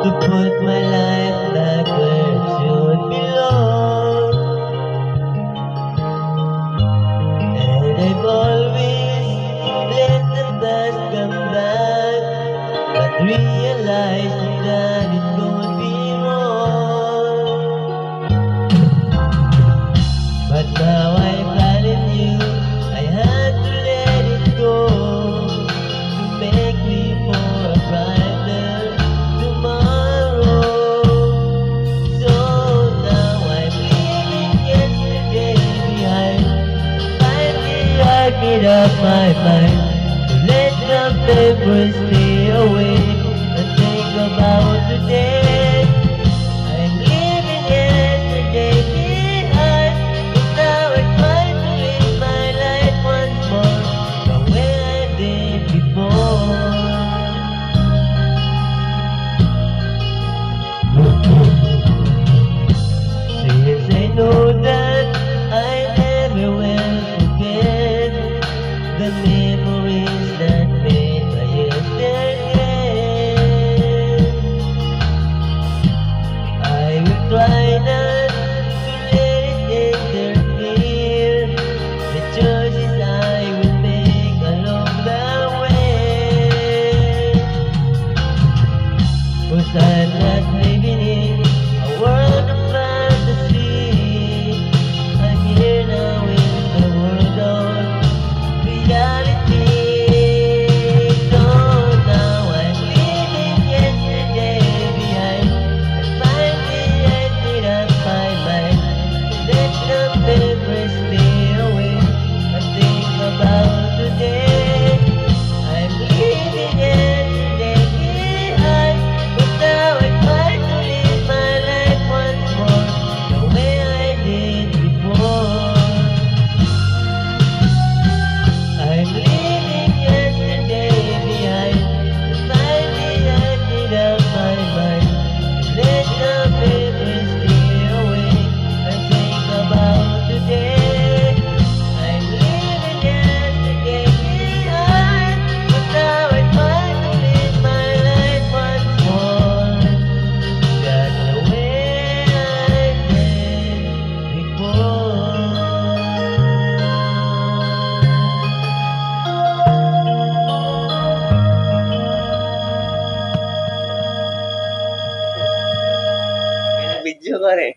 to put my life back where it should belong. And I've always let the past come back, but realizing that it could be wrong. But now I value you, I had to let it go to make me for a brighter tomorrow. So now I'm leaving yesterday behind. Finally I made up my mind to let the memories stay away and think about today. I'm leaving yesterday behind, but now I try to live my life once more the way I did before. Since I know that I never will forget the memories that made my yesterday, I will try not to let it interfere the choices I will make along the way. 'Cause I'm not living in a world of fantasy. I'm here now in the world of reality. So now I'm leaving yesterday behind, and finally I made up my mind to let the memories stay away and think about today. I'm leaving yesterday behind, but now I try to live my life once more the way I did before. I'm leaving yesterday behind, and finally I made up my mind to let the memories stay away and think about today. I'm leaving yesterday behind, but now I try to live my life once more just the way I did before. May video ka rin.